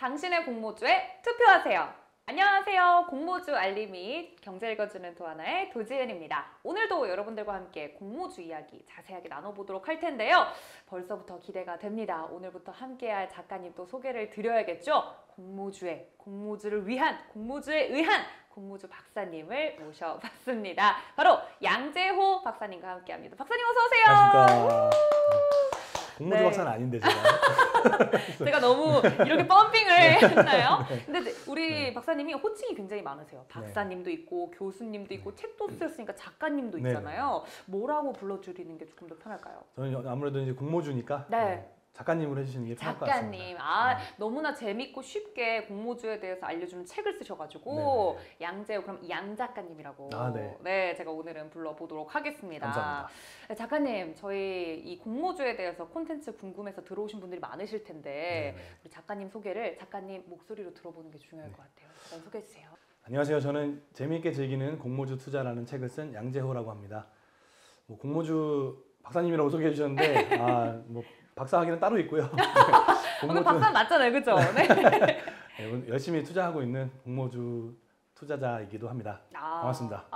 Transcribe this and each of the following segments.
당신의 공모주에 투표하세요. 안녕하세요. 공모주 알림 및 경제 읽어주는 도하나의 도지은입니다. 오늘도 여러분들과 함께 공모주 이야기 자세하게 나눠보도록 할 텐데요. 벌써부터 기대가 됩니다. 오늘부터 함께할 작가님 또 소개를 드려야겠죠? 공모주를 위한, 공모주에 의한 공모주 박사님을 모셔봤습니다. 바로 양재호 박사님과 함께합니다. 박사님 어서 오세요. 안녕하십니까. 공모주 네. 박사는 아닌데 제가. 제가 너무 이렇게 펌핑을 했나요? 근데 우리 박사님이 호칭이 굉장히 많으세요. 박사님도 있고 교수님도 있고 책도 쓰셨으니까 작가님도 있잖아요. 뭐라고 불러드리는 게 조금 더 편할까요? 저는 아무래도 이제 공모주니까 네. 작가님으로 해주시는 게 편할 것 같습니다. 작가님, 너무나 재밌고 쉽게 공모주에 대해서 알려주는 책을 쓰셔가지고 양재호, 그럼 양 작가님이라고 네, 제가 오늘은 불러보도록 하겠습니다. 감사합니다. 네, 작가님, 저희 이 공모주에 대해서 콘텐츠 궁금해서 들어오신 분들이 많으실 텐데 우리 작가님 소개를 작가님 목소리로 들어보는 게 중요할 것 같아요. 작가님 소개해 주세요. 안녕하세요. 저는 재미있게 즐기는 공모주 투자라는 책을 쓴 양재호라고 합니다. 뭐 공모주 박사님이라고 소개해 주셨는데 뭐 박사학위는 따로 있고요. 방금 박사 맞잖아요, 그죠? 네. 네, 열심히 투자하고 있는 공모주 투자자이기도 합니다. 반갑습니다.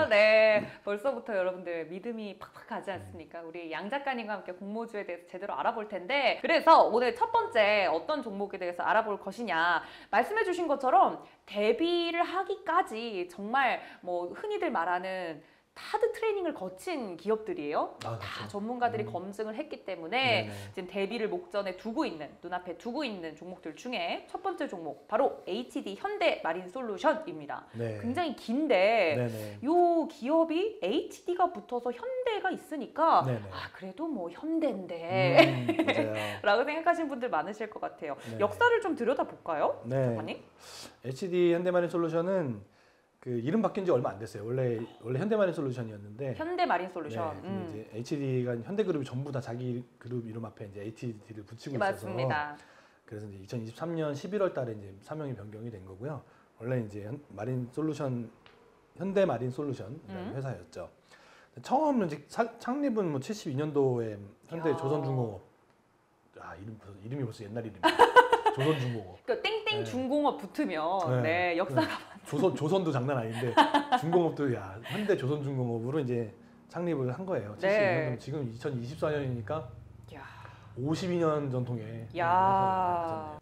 네. 벌써부터 여러분들 믿음이 팍팍 가지 않습니까? 우리 양 작가님과 함께 공모주에 대해서 제대로 알아볼 텐데, 그래서 오늘 첫 번째 어떤 종목에 대해서 알아볼 것이냐, 말씀해 주신 것처럼 대비를 하기까지 정말 뭐 흔히들 말하는 하드 트레이닝을 거친 기업들이에요. 다 전문가들이 검증을 했기 때문에 지금 대비를 목전에 두고 있는, 눈앞에 두고 있는 종목들 중에 첫 번째 종목 바로 HD 현대마린솔루션입니다. 굉장히 긴데 요 기업이 HD가 붙어서 현대가 있으니까 그래도 뭐 현대인데 라고 생각하시는 분들 많으실 것 같아요. 역사를 좀 들여다볼까요? 작가님? HD 현대마린솔루션은 그 이름 바뀐 지 얼마 안 됐어요. 원래 현대마린솔루션이었는데 현대마린솔루션. 이제 HD가 현대그룹이 전부 다 자기 그룹 이름 앞에 이제 HD를 붙이고 맞습니다. 있어서 그래서 이제 2023년 11월 달에 이제 사명이 변경이 된 거고요. 원래 이제 현대마린솔루션이라는 회사였죠. 처음 이제 창립은 뭐 72년도에 현대조선중공업. 이름이 벌써 옛날 이름이에요. 조선중공업. 그 땡땡 중공업 붙으면 역사가 조선도 장난 아닌데 중공업도 현대조선중공업으로 이제 창립을 한 거예요. 72년도 지금 2024년이니까 52년 전통의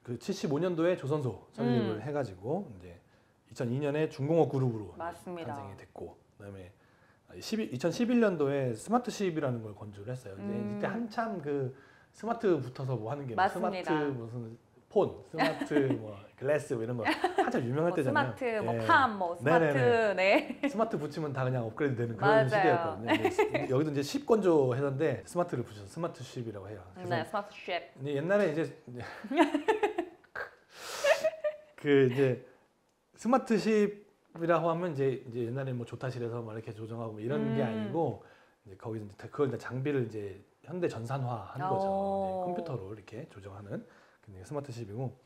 그 75년도에 조선소 설립을 해가지고 이제 2002년에 중공업 그룹으로 탄생이 됐고, 그다음에 2011년도에 스마트십이라는 걸 건조를 했어요. 이때 한참 그 스마트 붙어서 뭐 하는 게 스마트 무슨 폰, 스마트 뭐 글래스 뭐 이런 거 한참 유명할 때잖아요. 스마트 뭐 팜, 뭐 스마트 스마트 붙이면 다 그냥 업그레이드 되는 그런 시대였거든요. 여기도 이제 10 건조 회사인데 스마트를 붙여서 스마트십이라고 해요. 스마트십. 옛날에 이제 그 이제 스마트십이라고 하면 이제 옛날에 뭐 조타실에서 막 이렇게 조정하고 뭐 이런 게 아니고 이제 거기서 이제 그걸 장비를 이제 현대 전산화한 거죠. 컴퓨터로 이렇게 조정하는 스마트십이고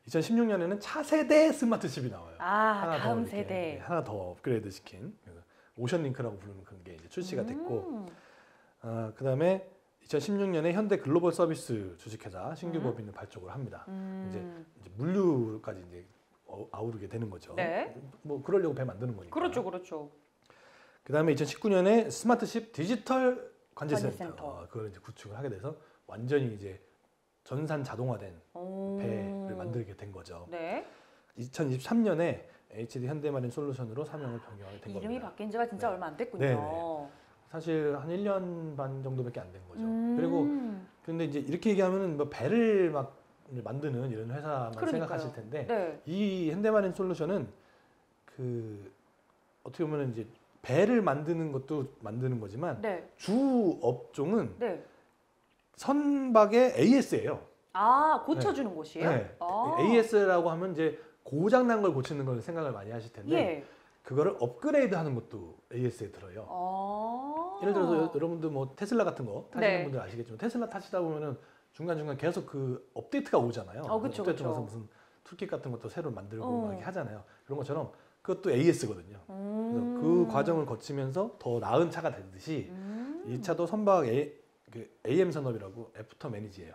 2016년에는 차세대 스마트십이 나와요. 다음 세대. 하나 더 업그레이드 시킨 오션링크라고 부르는 그런 게 이제 출시가 됐고, 그다음에 2016년에 현대 글로벌 서비스 주식회사 신규 법인을 발족을 합니다. 이제 물류까지 이제 아우르게 되는 거죠. 뭐 그러려고 배 만드는 거니까. 그렇죠. 그다음에 2019년에 스마트십 디지털 관제센터 그걸 이제 구축을 하게 돼서 완전히 이제 전산 자동화된 배를 만들게 된 거죠. 2023년에 HD 현대마린솔루션으로 사명을 변경하게 된 겁니다. 이름이 바뀐 지가 진짜 얼마 안 됐군요. 사실 한 1년 반 정도밖에 안 된 거죠. 그리고 근데 이제 이렇게 얘기하면은 뭐 배를 막 만드는 이런 회사만 생각하실 텐데 이 현대마린솔루션은 그 어떻게 보면 이제 배를 만드는 것도 만드는 거지만 주 업종은 선박의 AS예요. 고쳐주는 곳이에요? AS라고 하면 이제 고장 난 걸 고치는 걸 생각을 많이 하실 텐데 그거를 업그레이드 하는 것도 AS에 들어요. 예를 들어서 여러분들 뭐 테슬라 같은 거 타시는 분들 아시겠지만 테슬라 타시다 보면은 중간중간 계속 그 업데이트가 오잖아요. 업데이트 와서 무슨 툴킷 같은 것도 새로 만들고 막 이렇게 하잖아요. 그런 것처럼 그것도 AS거든요. 그래서 그 과정을 거치면서 더 나은 차가 되듯이 이 차도 선박 그 AM 산업이라고 애프터 매니지예요.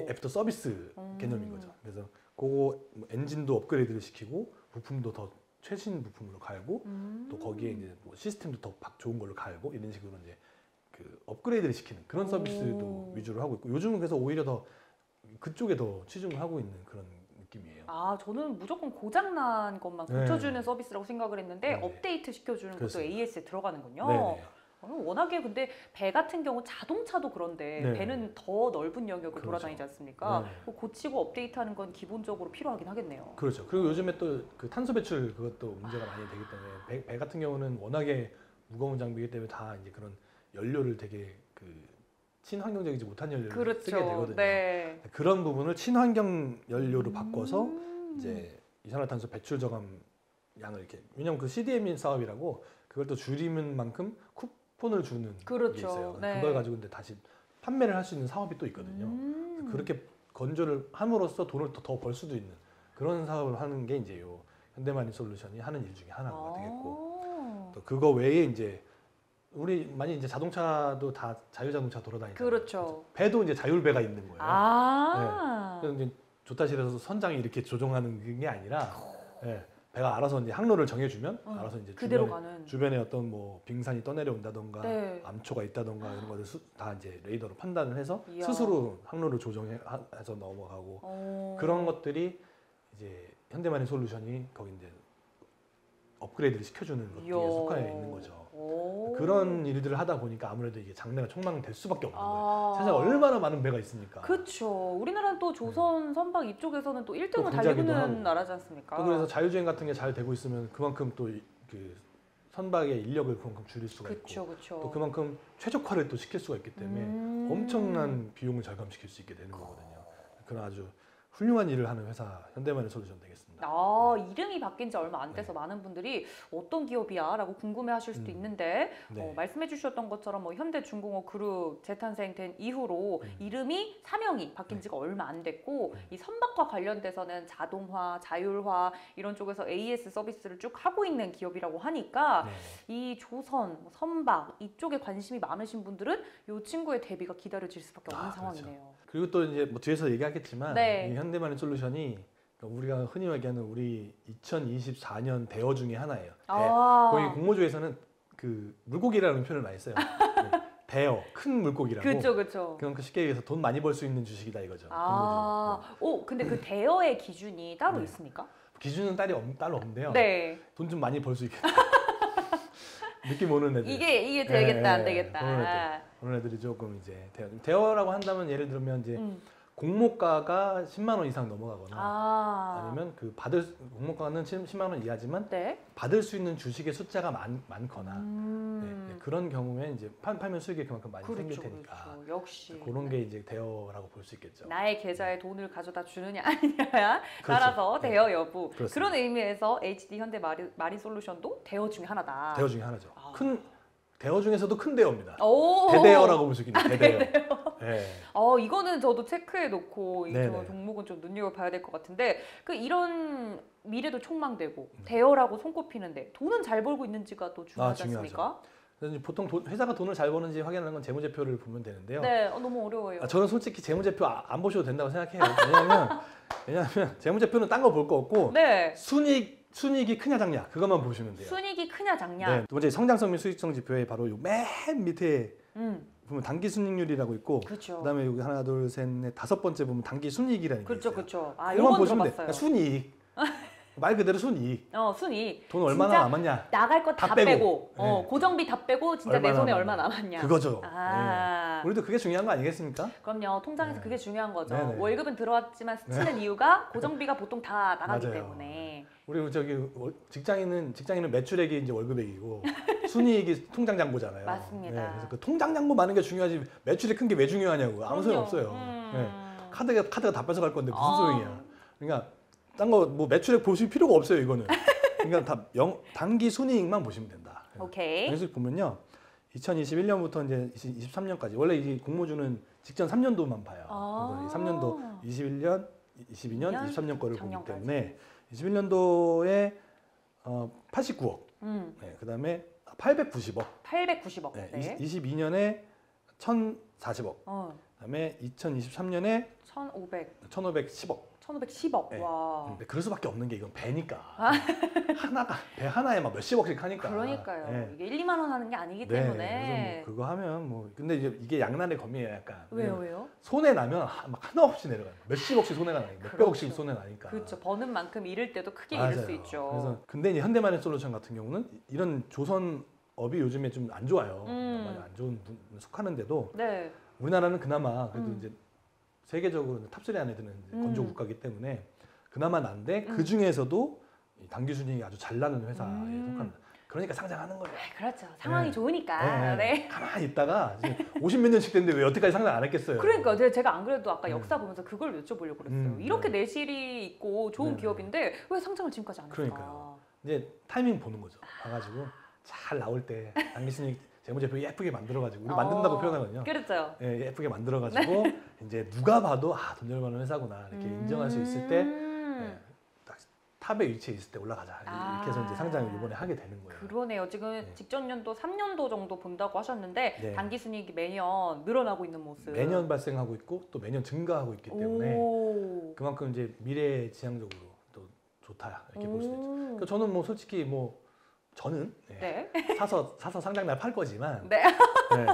애프터 서비스 개념인 거죠. 그래서 그거 뭐 엔진도 업그레이드를 시키고 부품도 더 최신 부품으로 갈고 또 거기에 이제 뭐 시스템도 더 좋은 걸로 갈고 이런 식으로 이제 그 업그레이드를 시키는 그런 서비스도 위주로 하고 있고 요즘은 그래서 오히려 더 그쪽에 더 치중을 하고 있는 그런 느낌이에요. 아, 저는 무조건 고장난 것만 네. 고쳐주는 서비스라고 생각을 했는데 네. 업데이트 시켜주는 것도 그렇습니다. AS에 들어가는군요. 네네. 워낙에 근데 배 같은 경우 자동차도 그런데 네. 배는 더 넓은 영역을 그렇죠. 돌아다니지 않습니까? 네. 뭐 고치고 업데이트하는 건 기본적으로 필요하긴 하겠네요. 그렇죠. 그리고 요즘에 또 그 탄소 배출 그것도 문제가 많이 되기 때문에 배 같은 경우는 워낙에 무거운 장비이기 때문에 다 이제 그런 연료를 되게 그 친환경적이지 못한 연료를 그렇죠. 쓰게 되거든요. 네. 그런 부분을 친환경 연료로 바꿔서 이제 이산화탄소 배출 저감 양을 이렇게 왜냐면 그 CDM 사업이라고 그걸 또 줄이는 만큼 쿠폰을 주는 그렇죠. 게 있어요. 네. 그걸 가지고 근데 다시 판매를 할 수 있는 사업이 또 있거든요. 그렇게 건조를 함으로써 돈을 더 벌 수도 있는 그런 사업을 하는 게 이제 요 현대마린 솔루션이 하는 일 중에 하나가 되겠고 또 그거 외에 이제 우리 많이 이제 자동차도 다 자율자동차 돌아다니잖아요. 그렇죠. 배도 이제 자율배가 있는 거예요. 아. 그래서 이제 조타실에서 선장이 이렇게 조종하는 게 아니라 배가 알아서 이제 항로를 정해주면 알아서 이제 그대로 가는. 주변에 어떤 뭐 빙산이 떠내려온다던가 네. 암초가 있다던가 이런 것들 다 이제 레이더로 판단을 해서 이야. 스스로 항로를 조정해서 넘어가고 그런 것들이 이제 현대마린 솔루션이 거기 이제 업그레이드를 시켜주는 것들에 이야. 속하여 있는 거죠. 그런 일들을 하다 보니까 아무래도 이게 장래가 촉망될 수밖에 없는 거예요. 세상에 얼마나 많은 배가 있습니까? 그렇죠. 우리나라는 또 조선, 선박 이쪽에서는 또 1등을 또 달리고 공작이도 있는 하고. 나라지 않습니까? 또 그래서 자율주행 같은 게 잘 되고 있으면 그만큼 또 그 선박의 인력을 그만큼 줄일 수가 있고 그렇죠, 그렇죠. 또 그만큼 최적화를 또 시킬 수가 있기 때문에 엄청난 비용을 절감시킬 수 있게 되는 거거든요. 그런 아주 훌륭한 일을 하는 회사 현대마린 솔루션 되겠습니다. 아, 이름이 바뀐 지 얼마 안 돼서 많은 분들이 어떤 기업이야? 라고 궁금해 하실 수도 있는데 네. 말씀해 주셨던 것처럼 뭐 현대중공업 그룹 재탄생된 이후로 이름이 사명이 바뀐 지가 얼마 안 됐고 이 선박과 관련돼서는 자동화, 자율화 이런 쪽에서 AS 서비스를 쭉 하고 있는 기업이라고 하니까 이 조선, 선박 이쪽에 관심이 많으신 분들은 이 친구의 데뷔가 기다려질 수밖에 없는 상황이네요. 그렇죠. 그리고 또 이제 뭐 뒤에서 얘기하겠지만 네. 이 현대마린 솔루션이 우리가 흔히 얘기하는 우리 2024년 대어 중에 하나예요. 거기 공모주에서는 그 물고기라는 표현을 많이 써요. 대어, 큰 물고기라고. 그렇죠. 그럼 쉽게 얘기해서 돈 많이 벌 수 있는 주식이다 이거죠. 근데 그 대여의 기준이 따로 있습니까? 기준은 따로 없는데요. 네. 돈 좀 많이 벌 수 있겠다. 느낌 오는 애들. 이게 되겠다, 안 되겠다. 그런 애들이 조금 이제 대여라고 한다면 예를 들면 이제 공모가가 10만 원 이상 넘어가거나 아니면 그 공모가는 10만 원 이하지만 네. 받을 수 있는 주식의 숫자가 많거나 그런 경우에 이제 팔면 수익이 그만큼 많이 생길 테니까 그렇죠. 역시 그런 게 이제 대여라고 볼 수 있겠죠. 나의 계좌에 돈을 가져다 주느냐 아니냐야 따라서 대여 여부. 그렇습니다. 그런 의미에서 HD 현대 마린 솔루션도 대여 중에 하나다. 대여 중에 하나죠. 큰 대여 중에서도 큰 대여입니다. 오. 대대여라고 볼 수 있겠네요. 대대여. 네. 이거는 저도 체크해 놓고 이 네네. 종목은 좀 눈여겨봐야 될 것 같은데 이런 미래도 촉망되고 대여라고 손꼽히는데 돈은 잘 벌고 있는지가 또 중요하지 않습니까? 그래서 보통 회사가 돈을 잘 버는지 확인하는 건 재무제표를 보면 되는데요. 네, 너무 어려워요. 저는 솔직히 재무제표 안 보셔도 된다고 생각해요. 왜냐하면 재무제표는 딴 거 볼 거 없고 네. 순이익이 크냐 작냐 그것만 보시면 돼요. 순이익이 크냐 작냐. 네, 두 번째 성장성 및 수익성 지표에 바로 요 맨 밑에 보면 단기 순이익률이라고 있고 그렇죠. 그다음에 여기 하나 둘 셋 넷 다섯 번째 보면 단기 순이익이라는 게 있어요. 그렇죠. 그것만 이런 건 보시면 들어봤어요. 돼요. 순이익. 말 그대로 순이익. 순이익. 돈 얼마나 남았냐. 나갈 거 다 빼고 네. 고정비 다 빼고 진짜 내 손에 남았냐. 얼마 남았냐. 그거죠. 네. 우리도 그게 중요한 거 아니겠습니까? 그럼요. 통장에서 그게 중요한 거죠. 네네. 월급은 들어왔지만 스치는 이유가 고정비가 보통 다 나가기 맞아요. 때문에. 우리 직장인은 매출액이 이제 월급액이고 순이익이 통장 잔고잖아요. 맞습니다. 그래서 그 통장 잔고 많은 게 중요하지 매출이 큰 게 왜 중요하냐고. 아무 소용 없어요. 카드가 다 뺏어갈 건데 무슨 소용이야. 그러니까 딴 거 뭐 매출액 보실 필요가 없어요 이거는. 그러니까 단기 순이익만 보시면 된다. 오케이. 그래서 보면요, 2021년부터 이제 23년까지 원래 이 공모주는 직전 3년도만 봐요. 3년도 21년, 22년, 23년 거를 보기 때문에 21년도에 89억, 그다음에 890억, 890억. 네. 22년에 1,040억, 그다음에 2023년에 1,510억. 1,510억. 네. 와. 근데 그럴 수밖에 없는 게 이건 배니까. 배 하나에 막 몇십억씩 하니까. 그러니까요. 네. 이게 1, 2만 원 하는 게 아니기 네, 때문에. 그래서 뭐 그거 하면 뭐 근데 이게 양날의 검이에요, 약간. 왜요? 손해 나면 막 하나 없이 내려가요. 몇십억씩 손해가 나니까, 몇백억씩 그렇죠. 손해 나니까. 그렇죠. 버는 만큼 잃을 때도 크게 맞아요. 잃을 수 있죠. 그래서 근데 이제 현대마린솔루션 같은 경우는 이런 조선업이 요즘에 좀 안 좋아요. 많이 안 좋은 속하는데도 네. 우리나라는 그나마 그래도 이제 세계적으로 탑3 안에 드는 건조 국가이기 때문에 그나마 난데 그 중에서도 당기 순이익이 아주 잘 나는 회사에 속합니다. 그러니까 상장하는 거예요. 그렇죠. 상황이 네. 좋으니까. 네. 가만히 있다가 지금 50몇 년씩 됐는데 왜 여태까지 상장 안 했겠어요? 그러니까 제가 안 그래도 아까 역사 보면서 그걸 여쭤보려고 그랬어요. 이렇게 내실이 있고 좋은 네. 기업인데 왜 상장을 지금까지 안 했을까? 그러니까요. 이제 타이밍 보는 거죠. 봐가지고 잘 나올 때 당기 순이익 재무제표 예쁘게 만들어가지고 우리 만든다고 표현하거든요. 그렇죠. 예, 예쁘게 만들어가지고 이제 누가 봐도 돈 잘 버는 회사구나 이렇게 인정할 수 있을 때 딱 탑에 위치해 있을 때 올라가자 이렇게 해서 이제 상장을 이번에 하게 되는 거예요. 그러네요. 지금 직전 연도 3년도 정도 본다고 하셨는데 네. 당기 순이익이 매년 늘어나고 있는 모습. 매년 발생하고 있고 또 매년 증가하고 있기 때문에 그만큼 이제 미래 지향적으로 또 좋다 이렇게 볼 수 있죠. 그러니까 저는 뭐 솔직히 뭐 저는 네. 사서 상장날 팔 거지만 네. 네.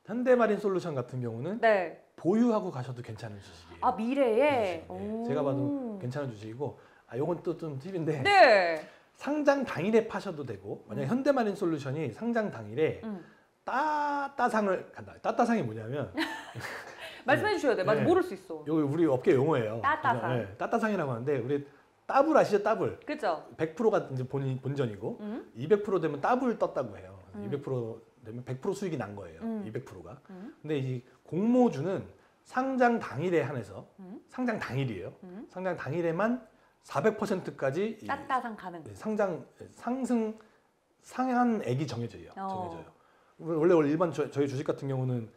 현대마린솔루션 같은 경우는 네. 보유하고 가셔도 괜찮은 주식이에요. 아 미래에. 네. 제가 봐도 괜찮은 주식이고 요건 또 좀 팁인데 네. 상장 당일에 파셔도 되고 만약 현대마린솔루션이 상장 당일에 따따상을 간다. 따따상이 뭐냐면 말씀해 주셔야 돼. 맞아 네. 모를 수 있어. 여기 우리 업계 용어예요. 따따상. 네, 따따상이라고 하는데 우리 따블 아시죠? 따블. 그죠? 100%가 이제 본전이고 200% 되면 따블 떴다고 해요. 200% 되면 100% 수익이 난 거예요. 200%가. 근데 이 공모주는 상장 당일에 한해서 상장 당일이에요. 상장 당일에만 400%까지 따따상 가능. 상승 상한액이 정해져요. 원래 일반 저희 주식 같은 경우는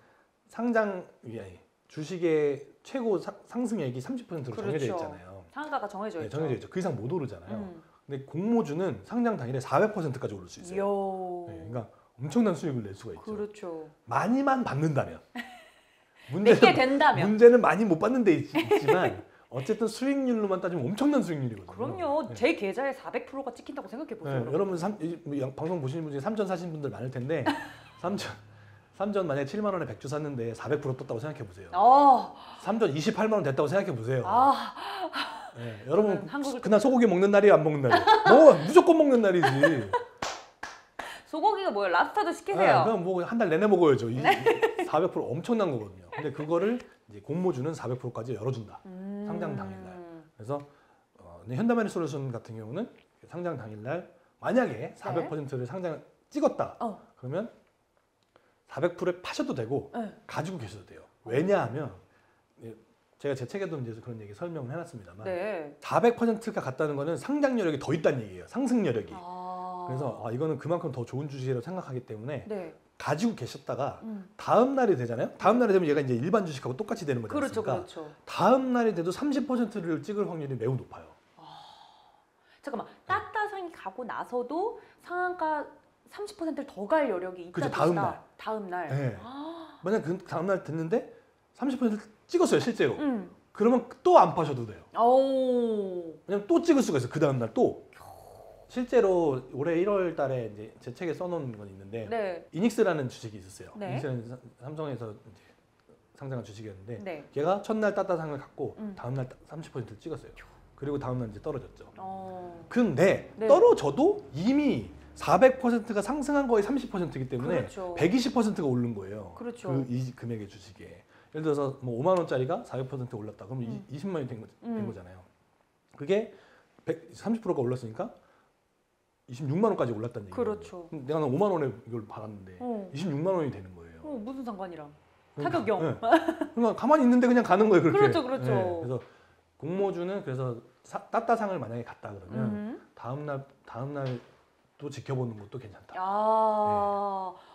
주식의 최고 상승액이 30%로 정해져 있잖아요. 상한가가 정해져 있죠. 정해져 있죠. 그 이상 못 오르잖아요. 근데 공모주는 상장 당일에 400%까지 오를 수 있어요. 그러니까 엄청난 수익을 낼 수가 있죠. 그렇죠. 많이만 받는다면. 내게 된다면. 문제는 많이 못 받는 데 있지만 어쨌든 수익률로만 따지면 엄청난 수익률이거든요. 그럼요. 제 계좌에 400%가 찍힌다고 생각해 보세요. 여러분 방송 보시는 분이 3전 사신 분들 많을 텐데 3전 만약에 7만 원에 100주 샀는데 400% 떴다고 생각해 보세요. 3전 28만 원 됐다고 생각해 보세요. 여러분 그날 소고기 먹는 날이에요, 안 먹는 날이에요? 무조건 먹는 날이지. 소고기가 뭐예요? 랍스타도 시키세요. 그럼 뭐 한 달 내내 먹어야죠. 400% 엄청난 거거든요. 근데 그거를 이제 공모주는 400%까지 열어준다. 상장 당일날. 그래서 현대마린솔루션 같은 경우는 상장 당일날 만약에 400%를 상장 찍었다. 그러면 400%에 파셔도 되고 가지고 계셔도 돼요. 왜냐하면 제가 제 책에도 이제 그런 얘기 설명을 해놨습니다만 400%가 갔다는 거는 상장 여력이 더 있다는 얘기예요. 상승 여력이. 그래서 이거는 그만큼 더 좋은 주식이라고 생각하기 때문에 가지고 계셨다가 다음 날이 되잖아요. 다음 날이 되면 얘가 이제 일반 주식하고 똑같이 되는 거지 않습니까? 그렇죠. 다음 날이 돼도 30%를 찍을 확률이 매우 높아요. 잠깐만. 따따상이 가고 나서도 상한가 30%를 더 갈 여력이 있다. 그렇죠. 다음 날. 다음 날. 네. 만약 그 다음 날 됐는데 30%를 찍었어요, 실제로. 그러면 또 안 파셔도 돼요. 왜냐면 또 찍을 수가 있어요. 그 다음 날 또. 실제로 올해 1월 달에 이제 제 책에 써놓은 건 있는데 이닉스라는 주식이 있었어요. 이닉스는 삼성에서 이제 상장한 주식이었는데 걔가 첫날 따따상을 갖고 다음날 30%를 찍었어요. 그리고 다음날 이제 떨어졌죠. 근데 떨어져도 이미 400%가 상승한 거의 30%이기 때문에 120%가 오른 거예요. 이 금액의 주식에. 예를 들어서 뭐 5만 원짜리가 400% 올랐다. 그럼 20만 원이 된 거잖아요. 그게 30%가 올랐으니까 26만 원까지 올랐다는 얘기예요. 내가 5만 원에 이걸 받았는데 26만 원이 되는 거예요. 무슨 상관이랑. 타격용. 그러니까 가만히 있는데 그냥 가는 거예요. 그렇게. 그렇죠. 그래서 공모주는 그래서 따따상을 만약에 갔다 그러면 다음 날 또 지켜보는 것도 괜찮다.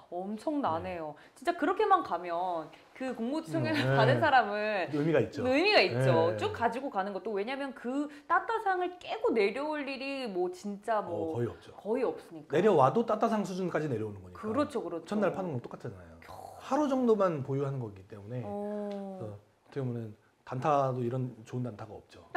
엄청나네요. 진짜 그렇게만 가면 그 공모주를 받은 사람은 의미가 있죠. 쭉 가지고 가는 것도. 왜냐면 그 따따상을 깨고 내려올 일이 뭐 진짜 뭐 거의 없죠. 거의 없으니까. 내려와도 따따상 수준까지 내려오는 거니까. 그렇죠. 첫날 파는 건 똑같잖아요. 하루 정도만 보유하는 거기 때문에 그래서 어떻게 보면 단타도 이런 좋은 단타가 없죠.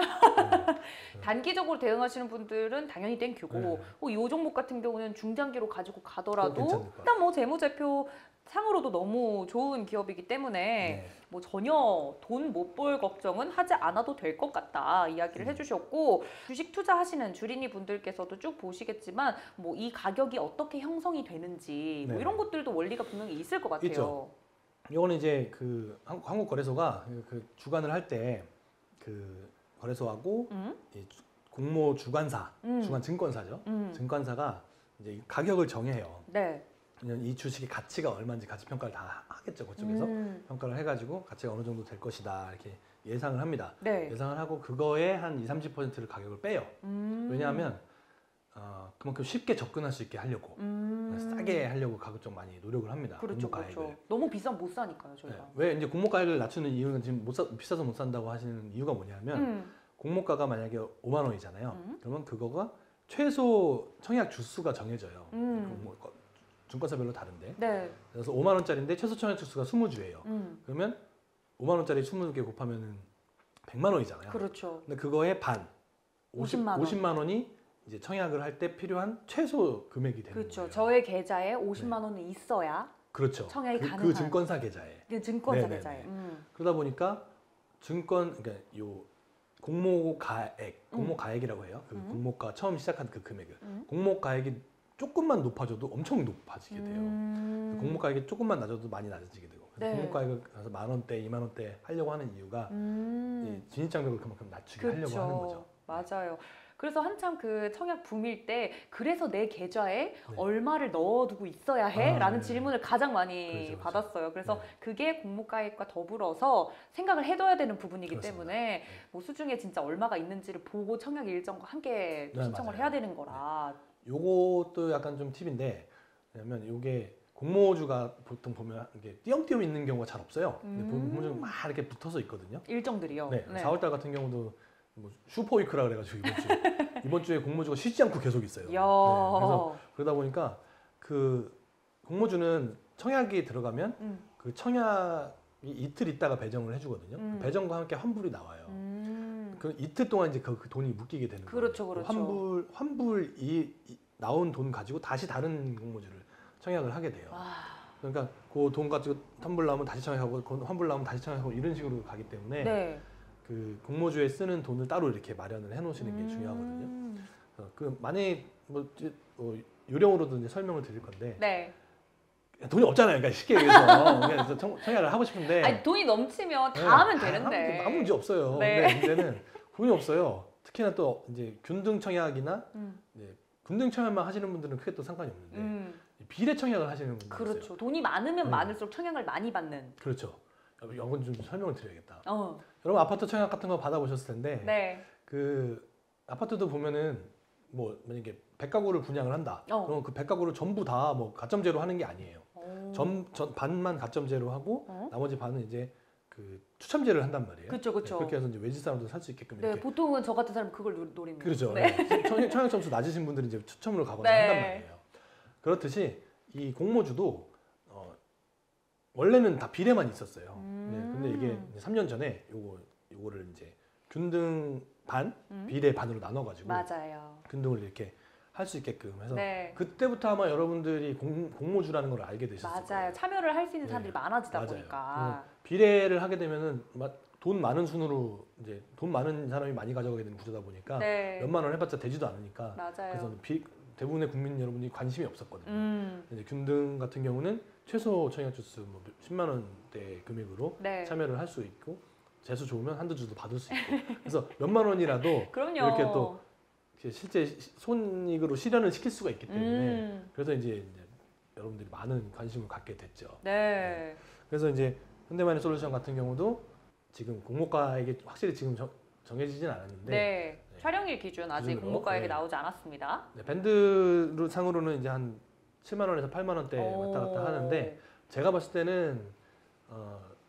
단기적으로 대응하시는 분들은 당연히 땡큐고 네. 이 종목 같은 경우는 중장기로 가지고 가더라도 괜찮을 것 일단 뭐 재무제표 상으로도 너무 좋은 기업이기 때문에 네. 뭐 전혀 돈 못 벌 걱정은 하지 않아도 될 것 같다 이야기를 해주셨고, 주식 투자하시는 주린이 분들께서도 쭉 보시겠지만 뭐 이 가격이 어떻게 형성이 되는지 뭐 네. 이런 것들도 원리가 분명히 있을 것 같아요. 있죠. 이거는 이제 그 한국거래소가 그 주관을 할 때 그 거래소하고 이 공모 주관사, 주관 증권사죠. 증권사가 이제 이 가격을 정해요. 네. 이 주식의 가치가 얼마인지 가치 평가를 다 하겠죠. 그쪽에서 평가를 해가지고 가치가 어느 정도 될 것이다 이렇게 예상을 합니다. 네. 예상을 하고 그거에 한 20-30%를 가격을 빼요. 왜냐하면 그만큼 쉽게 접근할 수 있게 하려고 싸게 하려고 가격 좀 많이 노력을 합니다. 그렇죠, 공모가액을. 그렇죠. 너무 비싸면 못 사니까요, 저희가. 네. 왜 이제 공모가액을 낮추는 이유는 지금 비싸서 못 산다고 하시는 이유가 뭐냐면 공모가가 만약에 5만 원이잖아요. 그러면 그거가 최소 청약 주수가 정해져요. 증권사별로 다른데. 네. 그래서 5만 원짜리인데 최소 청약 주수가 20주예요. 그러면 5만 원짜리 20개 곱하면은 100만 원이잖아요. 그렇죠. 근데 그거의 반 50만 원. 50만 원이 이제 청약을 할 때 필요한 최소 금액이 되는 그렇죠. 거예요. 저의 계좌에 50만 원은 있어야 그렇죠. 청약이 그 가능한. 증권사 계좌에. 그 증권사 네네네. 계좌에. 그러다 보니까 그러니까 요 공모가액이라고 해요. 그 공모가 처음 시작한 그 금액을. 공모가액이 조금만 높아져도 엄청 높아지게 돼요. 공모가액이 조금만 낮아도 많이 낮아지게 되고. 그래서 네. 공모가액을 그래서 10,000원대, 20,000원대 하려고 하는 이유가 이 진입장벽을 그만큼 낮추게 그렇죠. 하려고 하는 거죠. 맞아요. 그래서 한참 그 청약 붐일 때 그래서 내 계좌에 네. 얼마를 넣어두고 있어야 해? 라는 네. 질문을 가장 많이 그렇죠. 받았어요. 그래서 네. 그게 공모가액과 더불어서 생각을 해둬야 되는 부분이기 그렇습니다. 때문에 네. 뭐 수중에 진짜 얼마가 있는지를 보고 청약 일정과 함께 또 네, 신청을 맞아요. 해야 되는 거라. 요것도 약간 좀 팁인데, 왜냐면 요게 공모주가 보통 보면 이게 띄엄띄엄 있는 경우가 잘 없어요. 근데 공모주가 막 이렇게 붙어서 있거든요. 일정들이요. 네, 4월달 같은 경우도 뭐 슈퍼위크라 그래가지고 이번 주에 공모주가 쉬지 않고 계속 있어요. 야. 네, 그래서 그러다 보니까 그 공모주는 청약이 들어가면 그 청약이 이틀 있다가 배정을 해주거든요. 그 배정과 함께 환불이 나와요. 그 이틀 동안 이제 그 돈이 묶이게 되는 거예요. 그렇죠, 그렇죠. 환불이 나온 돈 가지고 다시 다른 공모주를 청약을 하게 돼요. 그러니까 그 돈 가지고 환불 나오면 다시 청약하고 그 환불 나오면 다시 청약하고 이런 식으로 가기 때문에 네. 그 공모주에 쓰는 돈을 따로 이렇게 마련을 해놓으시는 게 중요하거든요. 그 만약에 뭐 요령으로도 이제 설명을 드릴 건데 네. 돈이 없잖아요. 그러니까 쉽게 얘기해서 그래서 청약을 하고 싶은데 아니, 돈이 넘치면 네, 다 하면 되는데. 아무 문제 없어요. 네. 근데 문제는 돈이 없어요. 특히나 또 이제 균등 청약이나 이제 균등 청약만 하시는 분들은 크게 또 상관이 없는데 비례 청약을 하시는 분들 있어요. 그렇죠. 돈이 많으면 많을수록 청약을 많이 받는. 그렇죠. 이건 좀 설명을 드려야겠다. 어. 여러분 아파트 청약 같은 거 받아보셨을 텐데 네. 그 아파트도 보면은 뭐 만약에 100가구를 분양을 한다. 그럼 그 100가구를 전부 다 뭐 가점제로 하는 게 아니에요. 반만 가점제로 하고 나머지 반은 이제 그 추첨제를 한단 말이에요. 그렇죠, 그렇죠. 네, 그렇게 해서 이제 외지 사람도 살 수 있게끔 네, 이렇게. 보통은 저 같은 사람 그걸 노립니다. 그렇죠. 네. 네. 청약 점수 낮으신 분들은 이제 추첨으로 가거나 네. 한단 말이에요. 그렇듯이 이 공모주도 원래는 다 비례만 있었어요. 네, 근데 이게 3년 전에 요거를 이제 균등 반, 비례 반으로 나눠가지고 맞아요. 균등을 이렇게 할 수 있게끔 해서 네. 그때부터 아마 여러분들이 공모주라는 걸 알게 되셨을 거예요. 맞아요. 참여를 할 수 있는 네. 사람들이 많아지다 맞아요. 보니까. 비례를 하게 되면은 돈 많은 순으로 이제 돈 많은 사람이 많이 가져가게 되는 구조다 보니까 네. 몇만 원 해봤자 되지도 않으니까 맞아요. 그래서 대부분의 국민 여러분이 관심이 없었거든요. 이제 균등 같은 경우는 최소 청약 주수 뭐 10만 원대 금액으로 네. 참여를 할 수 있고 재수 좋으면 한두 주도 받을 수 있고 그래서 몇만 원이라도 그럼요. 이렇게 또 실제 손익으로 실현을 시킬 수가 있기 때문에 그래서 이제 여러분들이 많은 관심을 갖게 됐죠. 네. 그래서 이제 현대마이너 솔루션 같은 경우도 지금 공모가액이 확실히 지금 정해지진 않았는데 네. 촬영일 기준 아직 기준으로, 공모가액이 네. 나오지 않았습니다. 네, 밴드 상으로는 이제 한 7만 원에서 8만 원대 왔다 갔다 하는데 제가 봤을 때는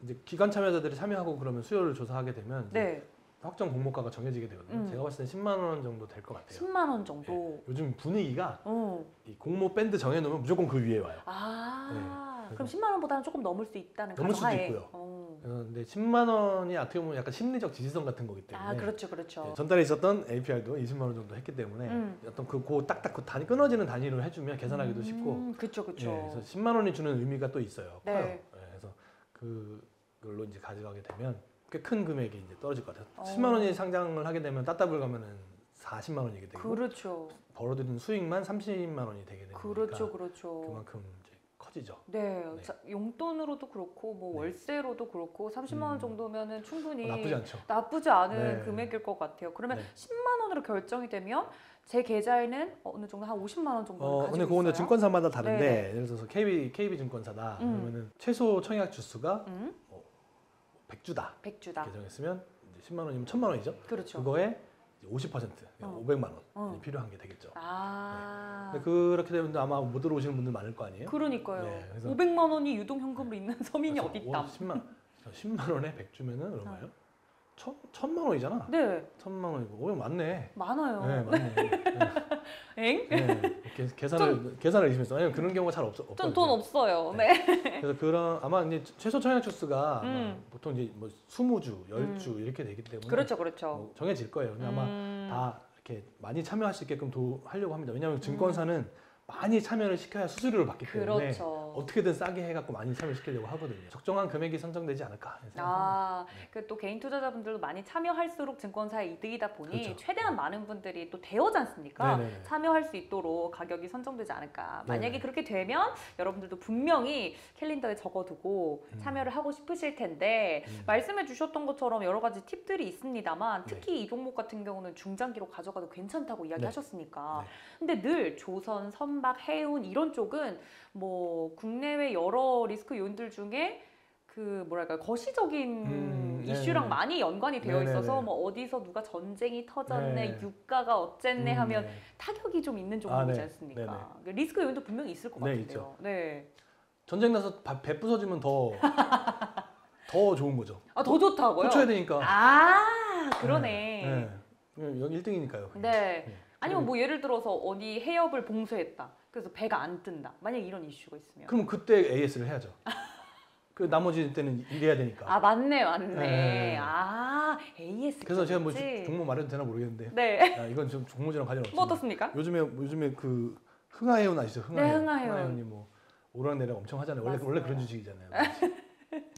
이제 기관 참여자들이 참여하고 그러면 수요를 조사하게 되면 이제 네. 확정 공모가가 정해지게 되거든요. 제가 봤을 때 10만 원 정도 될 것 같아요. 10만 원 정도. 네. 요즘 분위기가 어. 이 공모 밴드 정해놓으면 무조건 그 위에 와요. 아, 네. 그럼 10만 원보다는 조금 넘을 수 있다는 넘을 수도 가정하에. 있고요. 어. 근데 10만 원이 어떻게 보면 약간 심리적 지지선 같은 거기 때문에. 아, 그렇죠, 그렇죠. 네, 전달에 있었던 APR도 20만 원 정도 했기 때문에 어떤 그 딱딱 그 단위 끊어지는 단위로 해주면 계산하기도 쉽고. 그렇죠, 그렇죠. 네, 그래서 10만 원이 주는 의미가 또 있어요. 네. 커요. 네, 그래서 그걸로 이제 가져가게 되면 꽤 큰 금액이 이제 떨어질 것 같아요. 10만 원이 상장을 하게 되면 따따블 가면은 40만 원이게 되고. 그렇죠. 벌어들이는 수익만 30만 원이 되게 되니까. 그렇죠, 그렇죠. 그만큼 이제 커지죠. 네, 네. 자, 용돈으로도 그렇고 뭐 네. 월세로도 그렇고 30만 원 정도면은 충분히 나쁘지 않죠. 나쁘지 않은 네. 금액일 것 같아요. 그러면 네. 10만 원으로 결정이 되면 제 계좌에는 어느 정도 한 50만 원 정도 가지고 근데 그거는 있어요. 증권사마다 다른데 네. 예를 들어서 KB 증권사다 그러면은 최소 청약 주수가 100주다 100주다. 이렇게 정했으면 이제 10만 원이면 1000만 원이죠. 그렇죠. 그거에 50% 500만 원 필요한 게 되겠죠. 아. 근데 그렇게 되면 아마 못 들어오시는 분들 많을 거 아니에요. 그러니까요. 네, 그래서 500만 원이 유동현금으로 있는 서민이 그래서 어디 있다. 10만 원에 100주면은 얼마예요? 1000만 원이잖아. 네, 1000만 원이고 500 맞네. 많아요. 네, 맞네. 엥? 네, 계산을 열심히 했어. 왜냐면 그런 경우가 잘 없어요. 전 돈 없어요. 네. 그래서 그런 아마 이제 최소 청약 주수가 아마 음. 보통 이제 뭐 20주, 10주 이렇게 되기 때문에 그렇죠, 그렇죠. 뭐 정해질 거예요. 근데 아마 다 이렇게 많이 참여할 수 있게끔 하려고 합니다. 왜냐하면 증권사는 많이 참여를 시켜야 수수료를 받기 때문에 그렇죠. 어떻게든 싸게 해갖고 많이 참여시키려고 하거든요. 적정한 금액이 선정되지 않을까 생각합니다. 아, 그 또 개인 투자자분들도 많이 참여할수록 증권사의 이득이다 보니 그렇죠. 최대한 많은 분들이 또 대여지 않습니까? 네네네. 참여할 수 있도록 가격이 선정되지 않을까. 만약에 네네. 그렇게 되면 여러분들도 분명히 캘린더에 적어두고 참여를 하고 싶으실 텐데 말씀해 주셨던 것처럼 여러 가지 팁들이 있습니다만 특히 이 종목 같은 경우는 중장기로 가져가도 괜찮다고 이야기하셨으니까. 네. 근데 늘 조선, 선박, 해운 이런 쪽은 뭐 국내외 여러 리스크 요인들 중에 그 뭐랄까 거시적인 이슈랑 네네. 많이 연관이 되어 네네네. 있어서 뭐 어디서 누가 전쟁이 터졌네, 네. 유가가 어쨌네 하면 네. 타격이 좀 있는 종목이지 네. 않습니까? 그 리스크 요인도 분명히 있을 것 네, 같은데요. 있죠. 네. 전쟁 나서 배 부서지면 더 좋은 거죠. 아, 더 좋다고요? 고쳐야 되니까. 아, 그러네. 네. 여기 1등이니까요. 네. 아니면 뭐 예를 들어서 어디 해협을 봉쇄했다. 그래서 배가 안 뜬다. 만약 이런 이슈가 있으면. 그럼 그때 AS를 해야죠. 그 나머지 때는 일해야 되니까. 아, 맞네, 맞네. 네. 아, AS. 그래서 제가 뭐 그렇지. 종목 말해도 되나 모르겠는데. 네. 야, 이건 좀 종목이랑 관련 없어요. 뭐 어떻습니까? 요즘에 그 흥하해운 아시죠? 흥하해운. 네, 흥하해운. 흥하해운이 뭐 오르락내리락 엄청 하잖아요. 원래 맞습니다. 그런 주식이잖아요.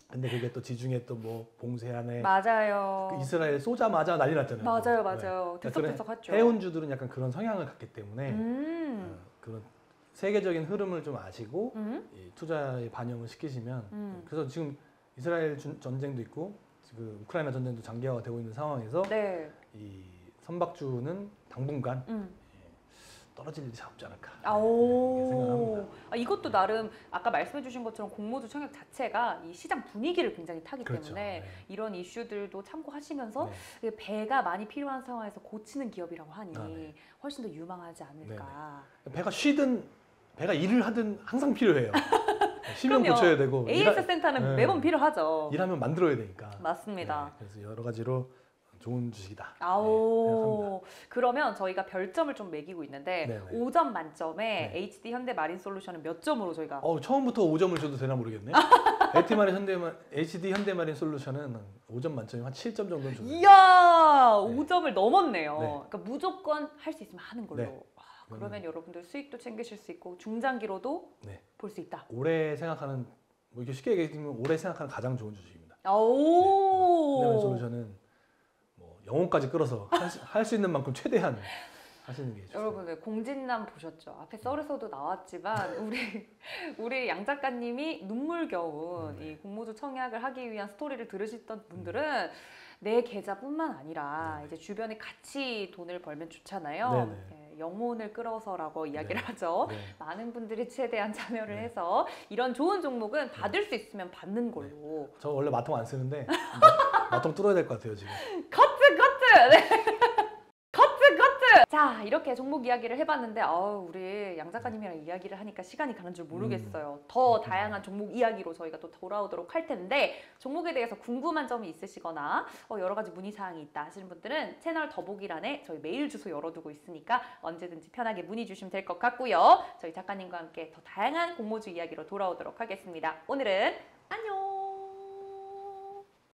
근데 그게 또 지중해 또 뭐 봉쇄안에 맞아요. 그 이스라엘 쏘자마자 난리 났잖아요. 맞아요, 네. 맞아요. 들썩들썩했죠. 해운주들은 약간 그런 성향을 갖기 때문에 음. 그런 세계적인 흐름을 좀 아시고 이 투자에 반영을 시키시면 그래서 지금 이스라엘 전쟁도 있고 지금 우크라이나 전쟁도 장기화가 되고 있는 상황에서 네. 이 선박주는 당분간 떨어질 일이 잘 없지 않을까 아오. 생각합니다. 아, 이것도 나름 아까 말씀해주신 것처럼 공모주 청약 자체가 이 시장 분위기를 굉장히 타기 그렇죠. 때문에 네. 이런 이슈들도 참고하시면서 네. 그 배가 많이 필요한 상황에서 고치는 기업이라고 하니 네. 훨씬 더 유망하지 않을까. 배가 쉬든 배가 일을 하든 항상 필요해요. 쉬면 그럼요. 고쳐야 되고 AS 센터는 네. 매번 필요하죠. 일하면 만들어야 되니까. 맞습니다. 네, 그래서 여러 가지로 좋은 주식이다. 아오. 그러면 저희가 별점을 좀 매기고 있는데 네네. 5점 만점에 네. HD 현대마린솔루션은 몇 점으로 저희가 처음부터 5점을 줘도 되나 모르겠네. HD 현대마린 솔루션은 5점 만점에 한 7점 정도 줘요. 이야 5점을 넘었네요. 네. 그러니까 무조건 할 수 있으면 하는 걸로. 네. 와, 그러면 여러분들 수익도 챙기실 수 있고 중장기로도 네. 볼 수 있다. 올해 생각하는 뭐 이렇게 쉽게 얘기하면 올해 생각하는 가장 좋은 주식입니다. 오. 현대마린 솔루션은 뭐 영혼까지 끌어서 할 수 있는 만큼 최대한 하시는 게 좋습니다. 여러분들 공진남 보셨죠? 앞에 썰에서도 나왔지만 우리 양 작가님이 눈물겨운 이 공모주 청약을 하기 위한 스토리를 들으셨던 분들은 내 계좌뿐만 아니라 이제 주변에 같이 돈을 벌면 좋잖아요. 네네. 네, 영혼을 끌어서라고 이야기를 하죠. 네. 많은 분들이 최대한 참여를 네. 해서 이런 좋은 종목은 받을 수 있으면 받는 걸로. 저 원래 마통 안 쓰는데 마통 뚫어야 될 것 같아요 지금. 커트! 네. 커트! 자, 이렇게 종목 이야기를 해봤는데 우리 양 작가님이랑 이야기를 하니까 시간이 가는 줄 모르겠어요. 더 다양한 종목 이야기로 저희가 또 돌아오도록 할 텐데 종목에 대해서 궁금한 점이 있으시거나 여러 가지 문의사항이 있다 하시는 분들은 채널 더보기란에 저희 메일 주소 열어두고 있으니까 언제든지 편하게 문의 주시면 될 것 같고요. 저희 작가님과 함께 더 다양한 공모주 이야기로 돌아오도록 하겠습니다. 오늘은 안녕!